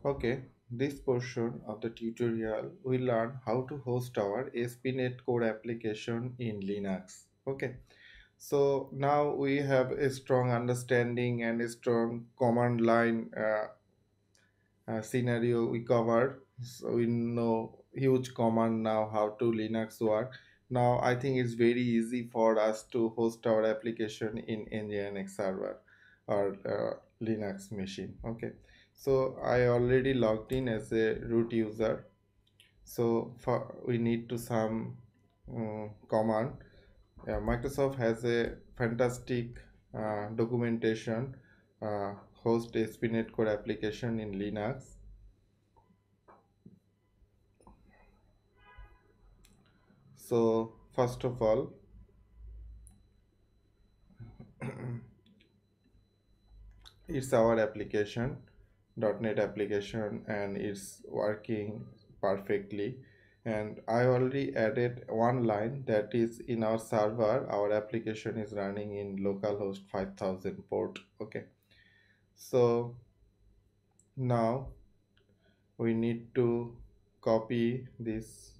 Okay, this portion of the tutorial we learn how to host our ASP.NET Core application in Linux. Okay, so now we have a strong understanding and a strong command line scenario we covered. So we know huge command now how to Linux work. Now I think it's very easy for us to host our application in Nginx server or Linux machine. Okay, so I already logged in as a root user. So for we need to some command. Microsoft has a fantastic documentation host a ASP.NET Core application in Linux. So first of all, it's our application, .NET application, and it's working perfectly. And I already added one line that is in our server. Our application is running in localhost 5000 port. Okay. So now we need to copy this.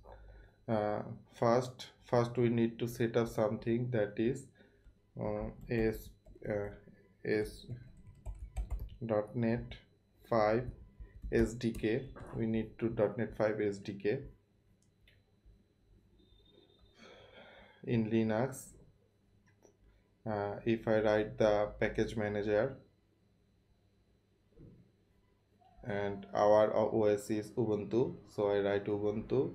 Uh, first we need to set up something that is is uh, is .NET 5 SDK. We need to .NET 5 SDK in Linux. If I write the package manager, and our OS is Ubuntu, so I write Ubuntu,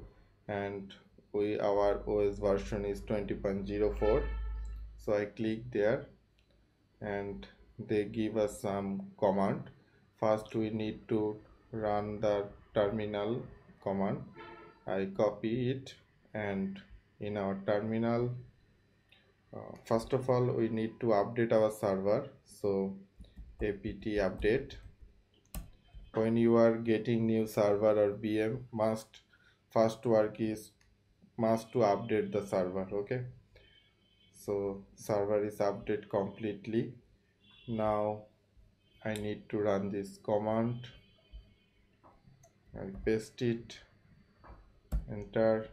and our OS version is 20.04. So I click there, and they give us some command. First we need to run the terminal command. I copy it, and in our terminal, first of all we need to update our server. So apt update. When you are getting new server or VM, must first work is must to update the server. Okay, so server is update completely. Now I need to run this command. I'll paste it, enter.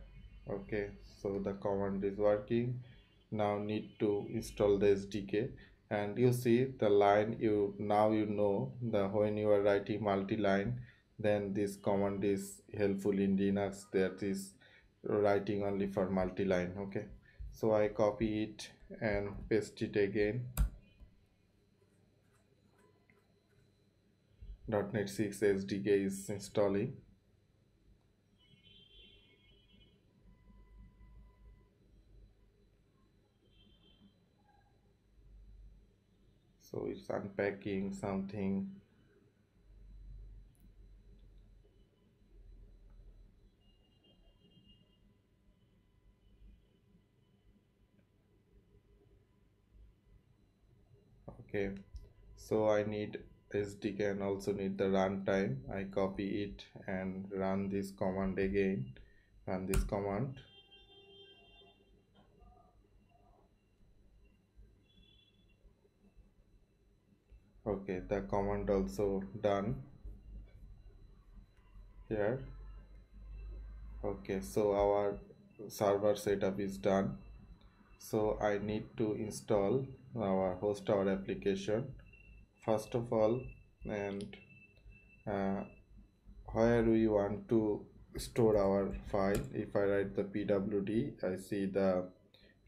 Okay, so the command is working. Now need to install the SDK, and you see the line. You know the when you are writing multi-line, then this command is helpful in Linux. That is writing only for multi-line. Okay, so I copy it and paste it again. .NET 6 SDK is installing. So it's unpacking something. Okay, so I need SDK and also need the runtime. I copy it and run this command again. Run this command. Okay, the command also done here. Okay, so our server setup is done. So I need to install our application first of all, and uh, where we want to store our file. If I write the pwd, I see the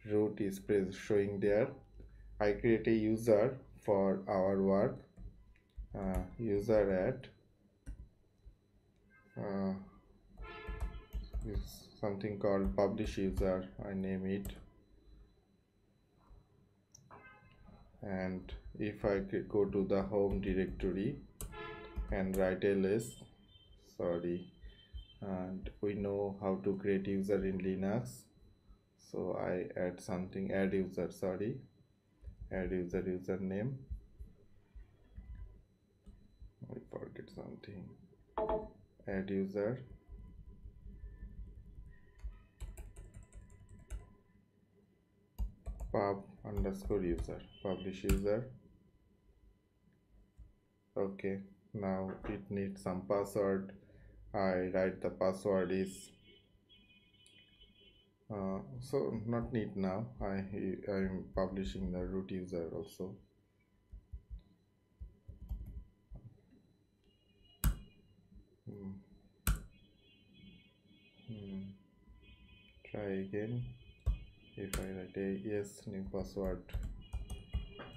root is showing there. I create a user for our work. User add uh, is something called publish user. I name it, and if I go to the home directory and write ls, sorry, and we know how to create user in Linux. So I add something, add user, sorry, add user username. I forget something. Add user, pub underscore user, publish user. Okay, now it needs some password. I write the password is so not need now. I'm publishing the root user also. Hmm. Hmm. Try again. If I write a yes new password,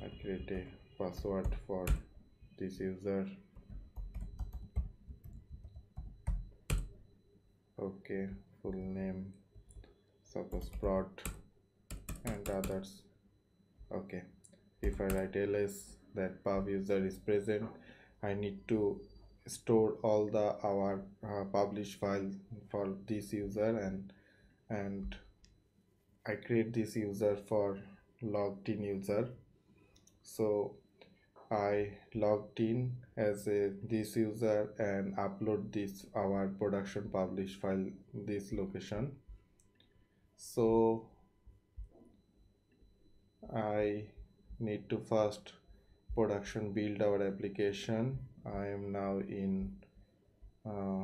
I create a password for this user. Okay, full name, suppose prot and others. Okay, if I write ls that pub user is present, I need to store all the our publish file for this user, and I create this user for logged in user. So I logged in as a this user and upload this our production publish file this location. So I need to first production build our application. I am now in uh,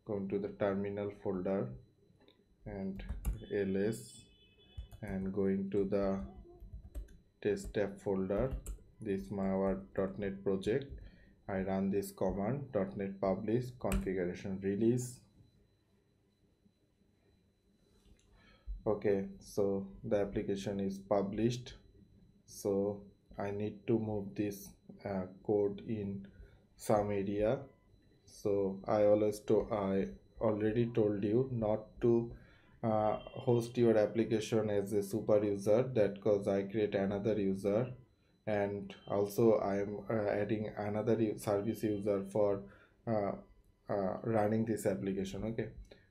going to the terminal folder and ls and going to the test tab folder. This is my our .NET project. I run this command .NET publish configuration release. Okay, so the application is published. So I need to move this code in some area. So I already told you not to host your application as a super user, that cause I create another user, and also I am adding another service user for uh, running this application. Okay,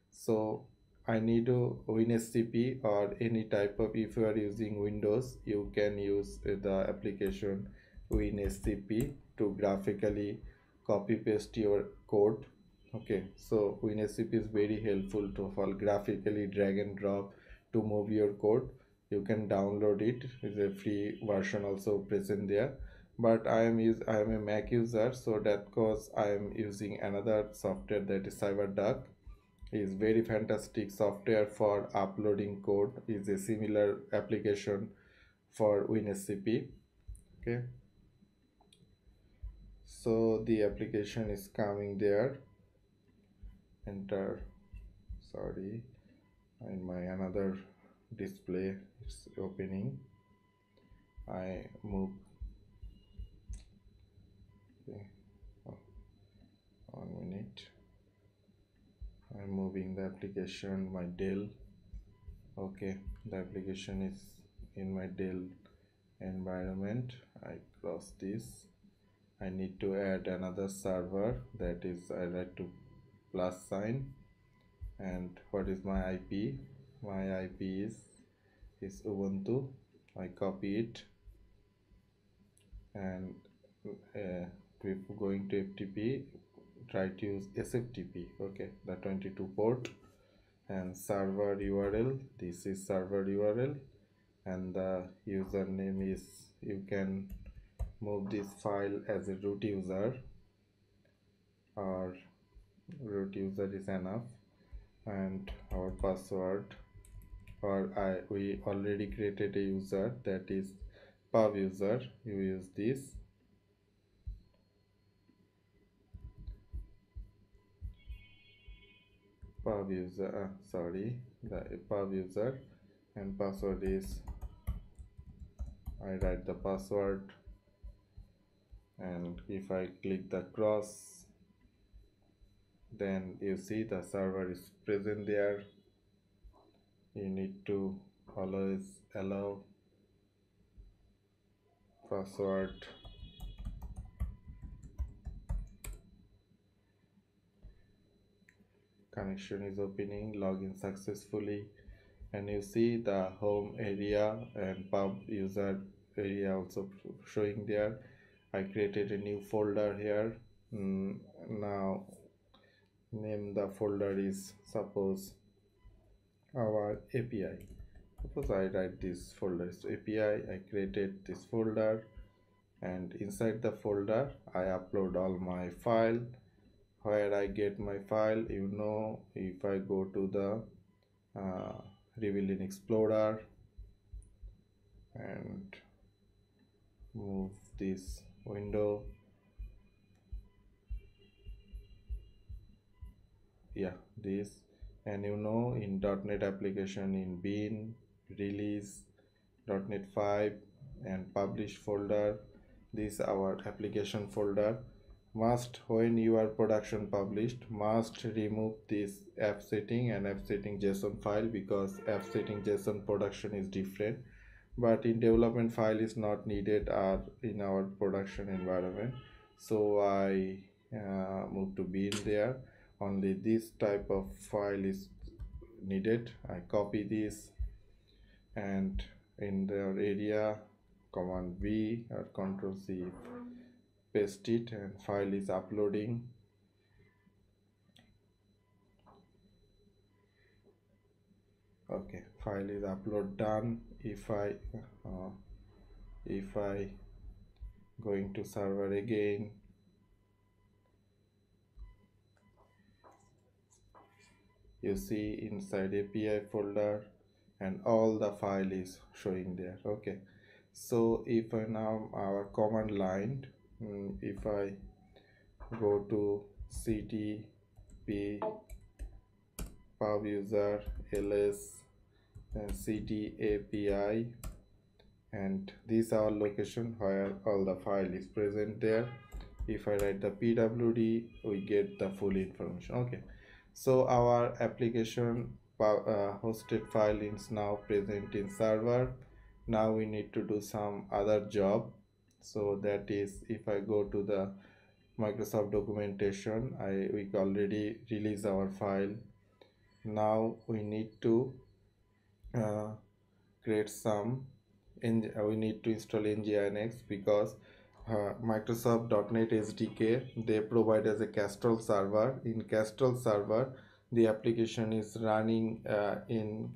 so I need to WinSCP or any type of, if you are using Windows, you can use the application WinSCP to graphically copy paste your code. Okay, so WinSCP is very helpful to for graphically drag and drop to move your code. You can download it. It's a free version also present there. But I am a Mac user, so that cause I am using another software, that is CyberDuck. Is very fantastic software for uploading code. Is a similar application for WinSCP. Okay, so the application is coming there. Enter, sorry, in my another display it's opening. I move, okay, oh, 1 minute. I'm moving the application, my Dell. Okay, the application is in my Dell environment. I cross this. I need to add another server, that is I write to plus sign. And what is my IP? My IP is Ubuntu. I copy it, and before going to FTP, try to use SFTP. Okay, the 22 port and server URL. This is server URL, and the username is, you can move this file as a root user, or root user is enough, and our password, or we already created a user, that is pub user. You use this pub user, sorry, the pub user, and password is, I write the password, and if I click the cross, then you see the server is present there. You need to always allow password. Connection is opening, login successfully, and you see the home area and pub user area also showing there. I created a new folder here. Now name the folder is, suppose, our API. Suppose I write this folder is API. I created this folder, and inside the folder I upload all my file. Where I get my file, if I go to the Revealing Explorer and move this window, yeah, this, and in .NET application, in bin, release, .NET 5 and publish folder, this our application folder. Must, when you are production published, must remove this app setting and app setting JSON file, because app setting JSON production is different, but in development file is not needed in our production environment. So I move to bin there. Only this type of file is needed. I copy this, and in the area, command V or control C, paste it, and file is uploading. Okay, file is upload done. If I going to server again, you see inside API folder and all the file is showing there. Okay, so if I now our command line, if I go to ctp pub user ls and cd api, and this our location where all the file is present there. If I write the pwd, we get the full information. Okay, so our application hosted file is now present in server. Now we need to do some other job. So that is, if I go to the Microsoft documentation, we already release our file. Now we need to uh, create some we need to install Nginx, because Microsoft.NET SDK, they provide as a Castrol server. In Castrol server, the application is running in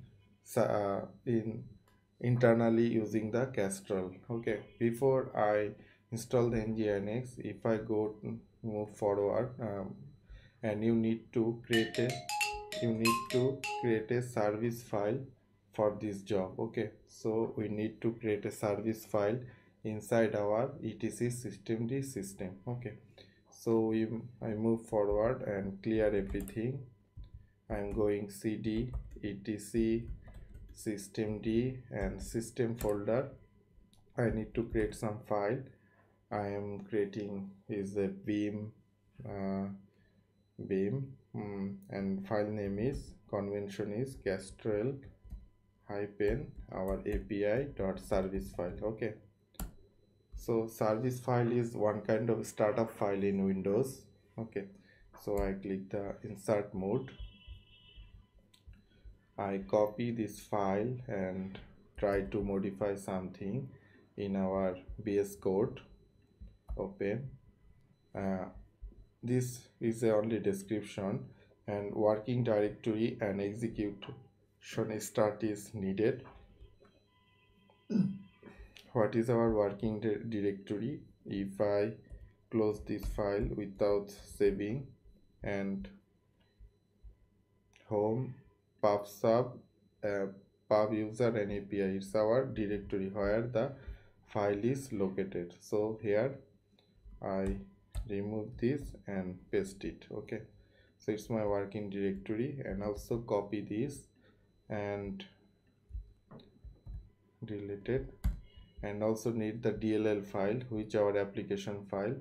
internally using the Castrol. Okay, before I install the Nginx, if I go move forward, and you need to create a service file for this job. Okay, so we need to create a service file inside our etc systemd system. Okay, so I move forward and clear everything. I'm going cd etc systemd and system folder. I need to create some file. I am creating is a beam and file name is, convention is Castrol hyphen our api dot service file. Okay, so service file is one kind of startup file in Windows. Okay, so I click the insert mode. I copy this file and try to modify something in our VS Code. Open. This is a only description, and working directory and execution start is needed. What is our working directory? If I close this file without saving, and home, pub sub, pub user and API, it's our directory where the file is located. So here I remove this and paste it. Okay, so it's my working directory, and also copy this and delete it, and also need the DLL file, which our application file.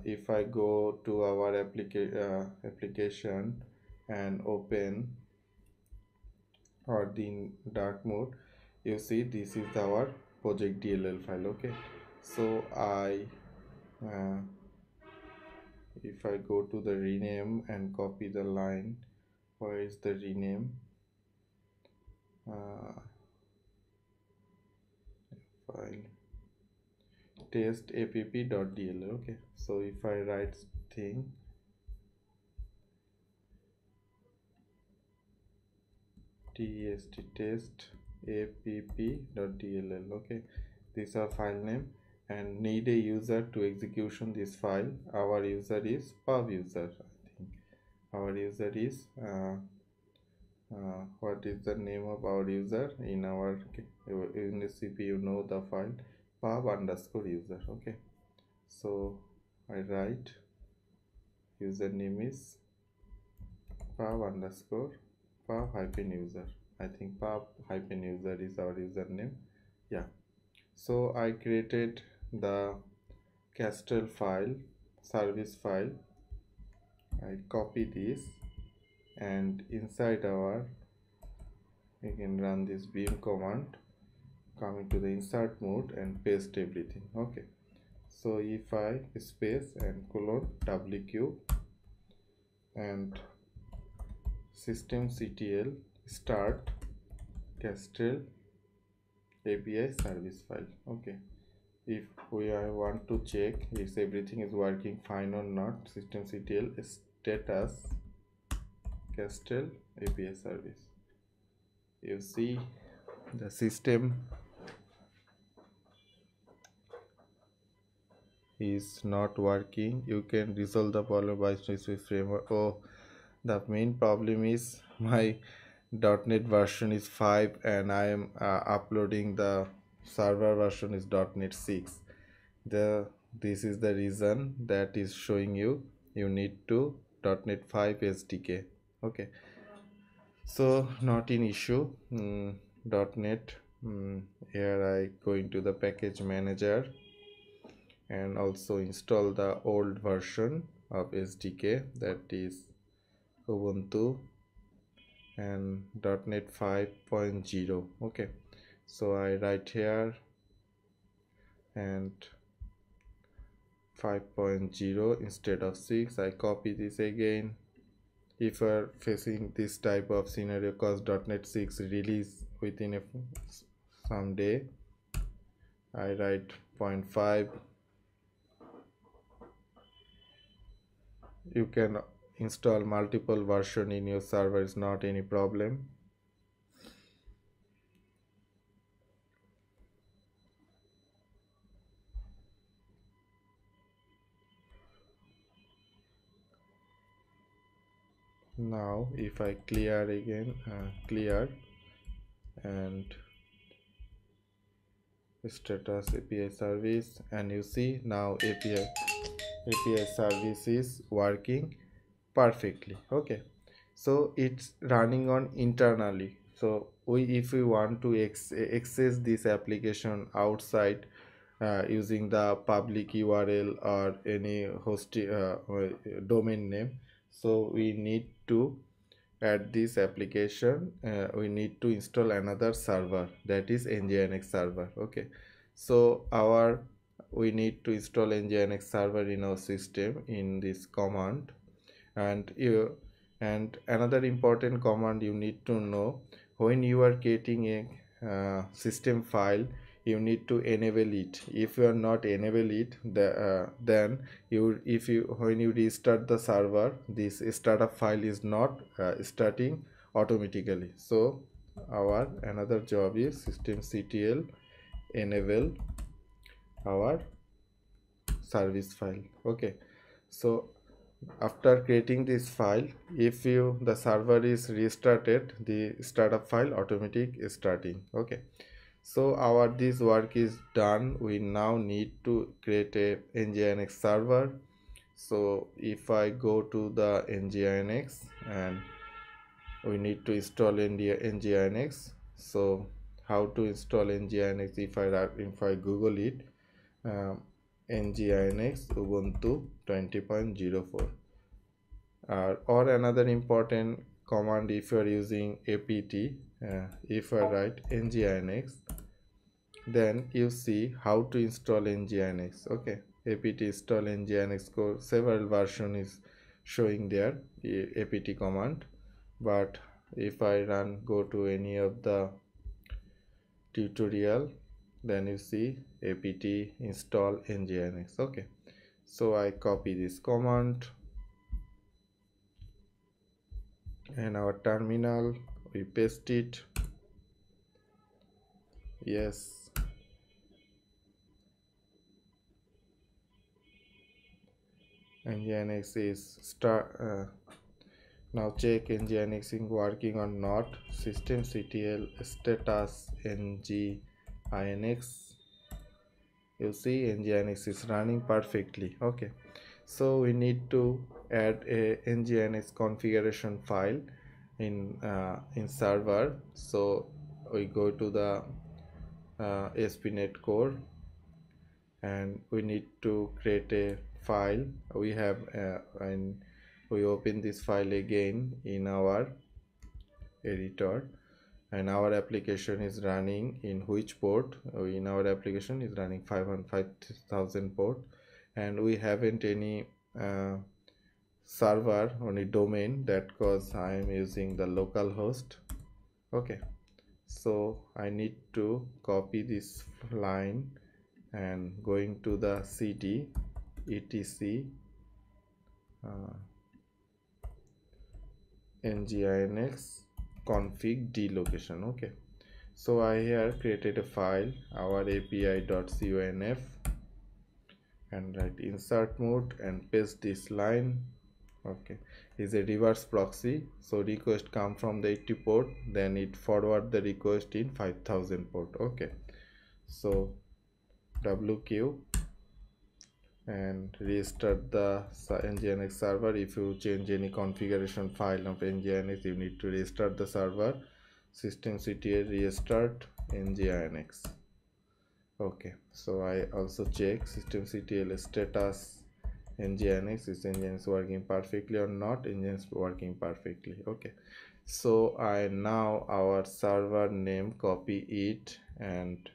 If I go to our application and open or in dark mode, you see this is our project DLL file. Okay, so if I go to the rename and copy the line, where is the rename? File test app.dll. Okay, so if I write thing test app.dll. okay, these are file name, and need a user to execution this file. Our user is pub user. I think our user is what is the name of our user in our in the cp, you know the file pub underscore user. Okay, so I write username is pub underscore pub hyphen user. I think pub hyphen user is our username. Yeah, so I created the castle file, service file. I copy this, and inside our, you can run this beam command, come into the insert mode and paste everything. Okay, so if I space and colon wq and systemctl start castle API service file. Okay, if we want to check if everything is working fine or not, systemctl status castle API service. You see the system is not working. You can resolve the problem by switching framework. Oh, the main problem is my .NET version is 5 and I am uploading the server version is .NET 6. This is the reason that is showing you need to .NET 5 SDK. Okay, so not an issue. .NET, here I go into the package manager and also install the old version of SDK, that is Ubuntu and .NET 5.0. Okay, so I write here and 5.0 instead of 6. I copy this again. If you are facing this type of scenario, cause .NET 6 release within some day, I write 0.5. You can install multiple version in your server, is not any problem. Now if I clear again, clear and status API service, and you see now API service is working perfectly. Okay, so it's running on internally. So if we want to access this application outside using the public URL or any host domain name, so we need to add this application. We need to install another server, that is Nginx server. Okay, so we need to install Nginx server in our system in this command. And another important command you need to know, when you are creating a system file, you need to enable it. If you are not enable it, then when you restart the server, this startup file is not starting automatically. So our another job is systemctl enable our service file. Okay, so after creating this file, if the server is restarted, the startup file automatic is starting. Okay, so our this work is done. We now need to create a Nginx server. So if I go to the Nginx, and we need to install Nginx. So how to install Nginx? If I Google it, Nginx Ubuntu 20.04. Or another important command, if you are using apt, if I write Nginx, then you see how to install Nginx. Okay, apt install Nginx core, several version is showing there, apt command. But if I go to any of the tutorial, then you see apt install Nginx. Okay, so I copy this command, and our terminal, we paste it. Yes, Nginx is now check Nginx is working or not. Systemctl status Nginx. You see Nginx is running perfectly. Okay, so we need to add a Nginx configuration file in server. So we go to the ASP.NET Core, and we need to create a file. We have and we open this file again in our editor, and our application is running in which port? In our application is running 5000 port, and we haven't any server, only domain, that cause I am using the local host. Okay, so I need to copy this line and going to the cd etc nginx config d location. Okay, so I here created a file, our api.conf, and write insert mode and paste this line. Okay, is a reverse proxy, so request come from the 80 port, then it forward the request in 5000 port. Okay, so wq and restart the Nginx server. If you change any configuration file of Nginx, you need to restart the server. Systemctl restart Nginx. Okay, so I also check systemctl status Nginx. Is Nginx working perfectly or not? Nginx working perfectly. Okay, so I now our server name, copy it and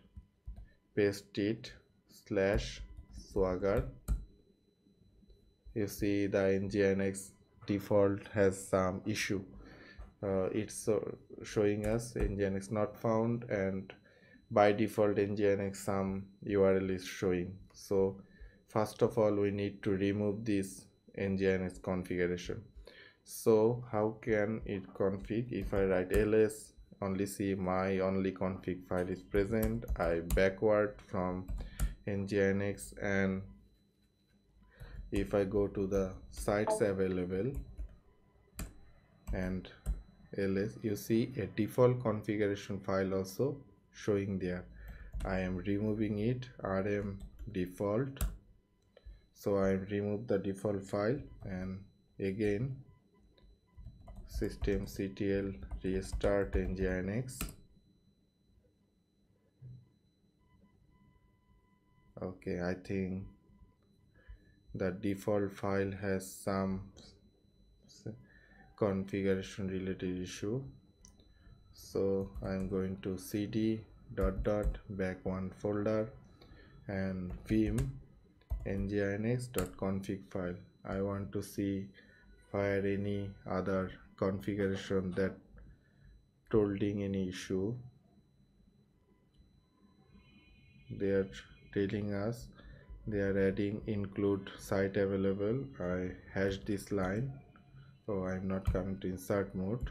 paste it /swagger. You see the Nginx default has some issue. It's showing us Nginx not found, and by default Nginx some URL is showing. So first of all we need to remove this Nginx configuration. So how can it config? If I write ls, only see my only config file is present. I backward from Nginx, and if I go to the sites available and ls, you see a default configuration file also showing there. I am removing it, rm default. So I remove the default file, and again systemctl restart nginx. Okay, I think the default file has some configuration related issue. So I'm going to cd back one folder and vim nginx.config file. I want to see where any other configuration that holding any issue. They are telling us they are adding include site available. I hash this line. Oh, I'm not coming to insert mode.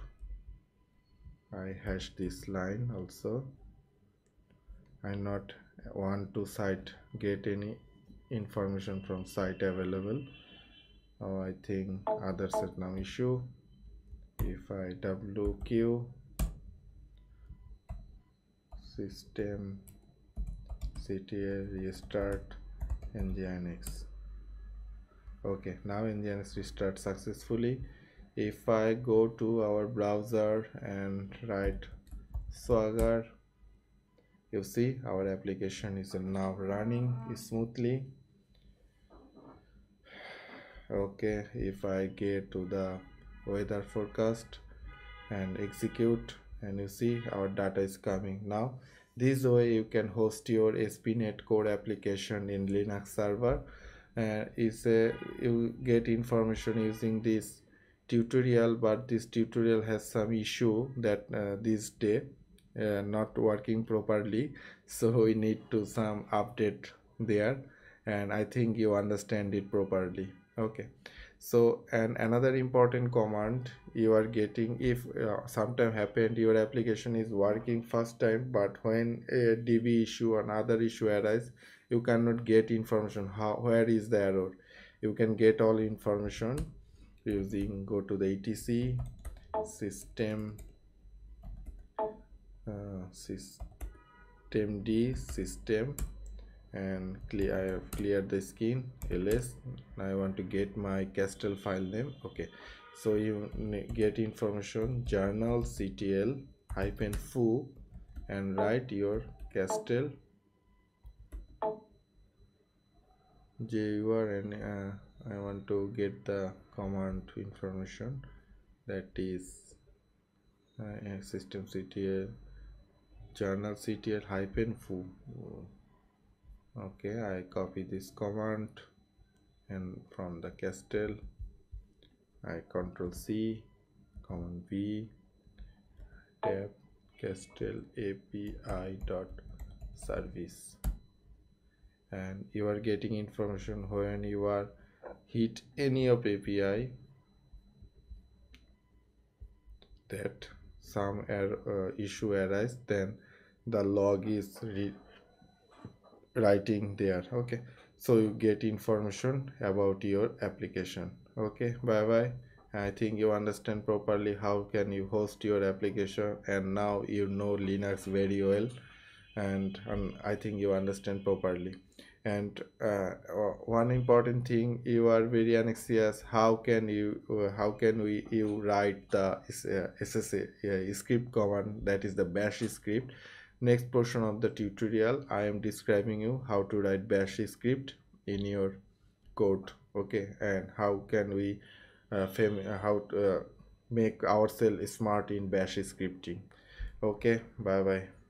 I hash this line also. I not want to site get any information from site available. Oh, I think other set now issue. If I wq system ctl restart nginx. Okay, now nginx restart successfully. If I go to our browser and write swagger, you see our application is now running smoothly. Okay, if I get to the weather forecast and execute, and you see our data is coming now. This way you can host your ASP.NET Core application in Linux server. You get information using this tutorial, but this tutorial has some issue that this day not working properly, so we need to some update there, and I think you understand it properly. Okay, so and another important command you are getting, if sometime happened your application is working first time, but when a db issue or another issue arise, you cannot get information how where is the error. you can get all information using, go to the etc system, systemd system, and clear. I have cleared the screen ls. Now I want to get my castle file name. Okay, so you get information journal ctl hyphen foo and write your castle jur, and I want to get the command information, that is systemctl journal ctl hyphen foo. Okay, I copy this command, and from the castle I control C, command V, tab castle API dot service, and you are getting information when you are hit any of API that some issue arise, then the log is writing there. Okay, so you get information about your application. Okay, bye bye. I think you understand properly how can you host your application, and now you know Linux very well, and I think you understand properly. And one important thing, you are very anxious, how can you how can we you write the script command, that is the bash script. Next portion of the tutorial I am describing you how to write bash script in your code. Okay, and how can we how to make ourselves smart in bash scripting. Okay, bye bye.